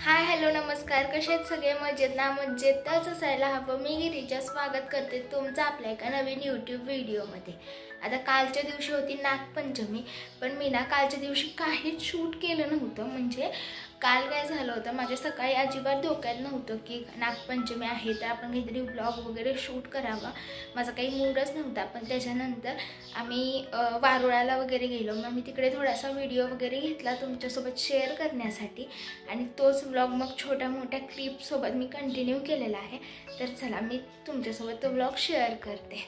Hi hello नमस्कार, कसे आहेत सगळे? मजेत ना? मजेतच असायला हवं. मी गिरीजा स्वागत करते तुमचं आपल्या एका नवीन यूट्यूब व्हिडिओमध्ये. आता कालच्या दिवशी होती नागपंचमी, पण मी ना कालच्या दिवशी काहीच शूट केलं नव्हतं. म्हणजे काल काय झालं होतं, माझ्या सकाळी अजिबात डोक्यात नव्हतं की नागपंचमी आहे तर आपण काहीतरी व्लॉग वगैरे शूट करावा. माझा काही मूडच नव्हता. पण त्याच्यानंतर आम्ही वारुळाला वगैरे गेलो. मग मी तिकडे थोडासा व्हिडिओ वगैरे घेतला तुमच्यासोबत शेअर करण्यासाठी, आणि तोच व्लॉग मग छोट्या मोठ्या क्लिपसोबत मी कंटिन्यू केलेला आहे. तर चला मी तुमच्यासोबत तो व्लॉग शेअर करते.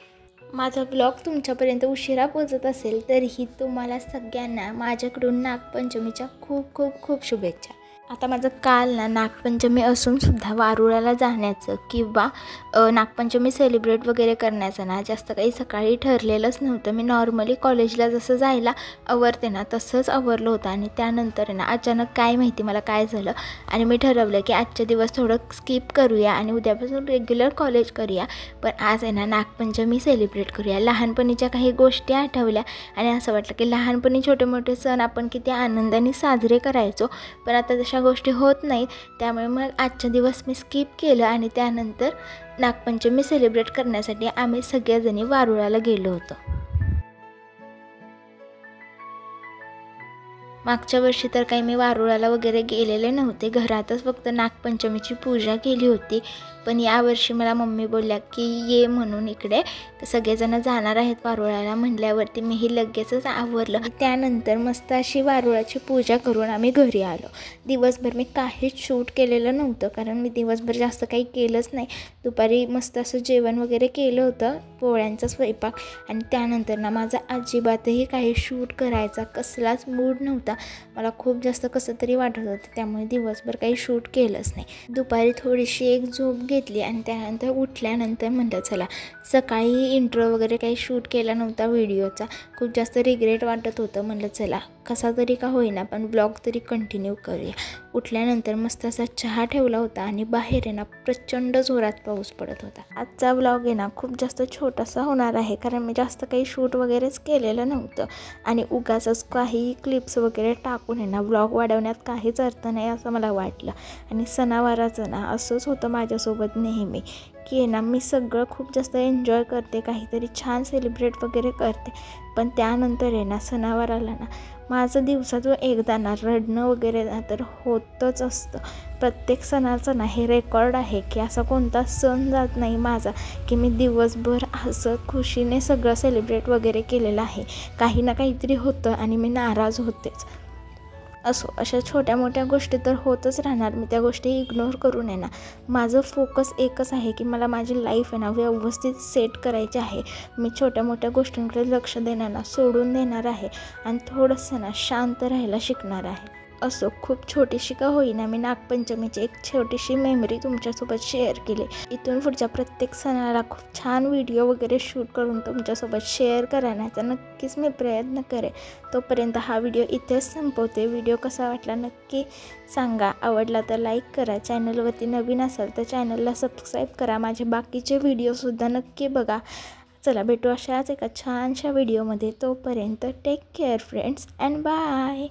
माझा व्लॉग तुमच्यापर्यंत उशिरा पोहोचत असेल तरीही तुम्हाला सगळ्यांना माझ्याकडून नागपंचमीच्या खूप खूप खूप शुभेच्छा. आता माझं काल ना नागपंचमी असूनसुद्धा वारुळाला जाण्याचं किंवा नागपंचमी सेलिब्रेट वगैरे करण्याचं ना जास्त काही सकाळी ठरलेलंच नव्हतं. मी नॉर्मली कॉलेजला जसं जायला आवरते ना तसंच आवरलं होतं, आणि त्यानंतर ना अचानक काय माहिती मला काय झालं, आणि मी ठरवलं की आजचे दिवस थोडं स्किप करूया आणि उद्यापासून रेग्युलर कॉलेज करूया. पण आज आहे ना नागपंचमी सेलिब्रेट करूया. लहानपणीच्या काही गोष्टी आठवल्या आणि असं वाटलं की लहानपणी छोटे मोठे सण आपण किती आनंदाने साजरे करायचो, पण आता तशा गोष्टी होत नाहीत. त्यामुळे मग आजचा दिवस मी स्किप केलं आणि त्यानंतर नागपंचमी सेलिब्रेट करण्यासाठी आम्ही सगळ्याजणी वारुळाला गेलो होतो. मागच्या वर्षी तर काही मी वारुळाला वगैरे गेलेले नव्हते, घरातच फक्त नागपंचमीची पूजा केली होती. पण यावर्षी मला मम्मी बोलल्या की ये म्हणून इकडे, सगळेजण जाणार आहेत वारुळाला म्हटल्यावरती मीही लगेचच आवरलं. त्यानंतर मस्त अशी वारुळाची पूजा करून आम्ही घरी आलो. दिवसभर मी काहीच शूट केलेलं नव्हतं, कारण मी दिवसभर जास्त काही केलंच नाही. दुपारी मस्त असं जेवण वगैरे केलं होतं, पोळ्यांचा स्वयंपाक, आणि त्यानंतर ना माझा अजिबातही काही शूट करायचा कसलाच मूड नव्हता. मला खूप जास्त कसं तरी वाटत होतं, त्यामुळे दिवसभर काही शूट केलंच नाही. दुपारी थोडीशी एक झोप घेतली आणि त्यानंतर उठल्यानंतर म्हणलं चला, सकाळी इंट्रो वगैरे काही शूट केला नव्हता व्हिडिओचा, खूप जास्त रिग्रेट वाटत होतं. म्हणलं चला कसा तरी का होईना पण ब्लॉग तरी कंटिन्यू करूया. उठल्यानंतर मस्त असा चहा ठेवला होता आणि बाहेर आहे ना प्रचंड जोरात पाऊस पडत होता. आजचा ब्लॉग आहे ना खूप जास्त छोटासा होणार आहे, कारण मी जास्त काही शूट वगैरेच केलेलं नव्हतं, आणि उगाचच काही क्लिप्स वगैरे टाकून आहे ना ब्लॉग वाढवण्यात काहीच अर्थ नाही असं मला वाटलं. आणि सणावाराचं ना असंच होतं माझ्यासोबत नेहमी की आहे ना मी सगळं खूप जास्त एन्जॉय करते, काहीतरी छान सेलिब्रेट वगैरे करते, पण त्यानंतर आहे ना सणावाराला ना माझं दिवसातून एकदा ना रडणं वगैरे ना तर होतच असतं. प्रत्येक सणाचं ना हे रेकॉर्ड आहे की असा कोणता सण जात नाही माझा की मी दिवसभर असं खुशीने सगळं सेलिब्रेट वगैरे केलेलं आहे. काही ना काहीतरी होतं आणि मी नाराज होतेच. असो, अशा छोट्या मोठ्या गोष्टी तर होतच राहणार, मी त्या गोष्टी इग्नोर करू नये ना. माझं फोकस एकच आहे की मला माझी लाईफ आहे ना व्यवस्थित सेट करायची आहे. मी छोट्या मोठ्या गोष्टींकडे लक्ष देणार ना सोडून देणार आहे, आणि थोडंसं ना शांत राहायला शिकणार आहे. असो, खूप छोटीशी का होईना मी नागपंचमीची एक छोटीशी मेमरी तुमच्यासोबत शेअर केली. इथून पुढच्या प्रत्येक सणाला खूप छान व्हिडिओ वगैरे शूट करून तुमच्यासोबत शेअर करण्याचा नक्कीच मी प्रयत्न करेन. तोपर्यंत हा व्हिडिओ इथेच संपवते. व्हिडिओ कसा वाटला नक्की सांगा. आवडला तर लाईक करा. चॅनलवरती नवीन असाल तर चॅनलला सबस्क्राईब करा. माझे बाकीचे व्हिडिओसुद्धा नक्की बघा. चला भेटू अशाच एका छानशा व्हिडिओमध्ये. तोपर्यंत take care friends and bye.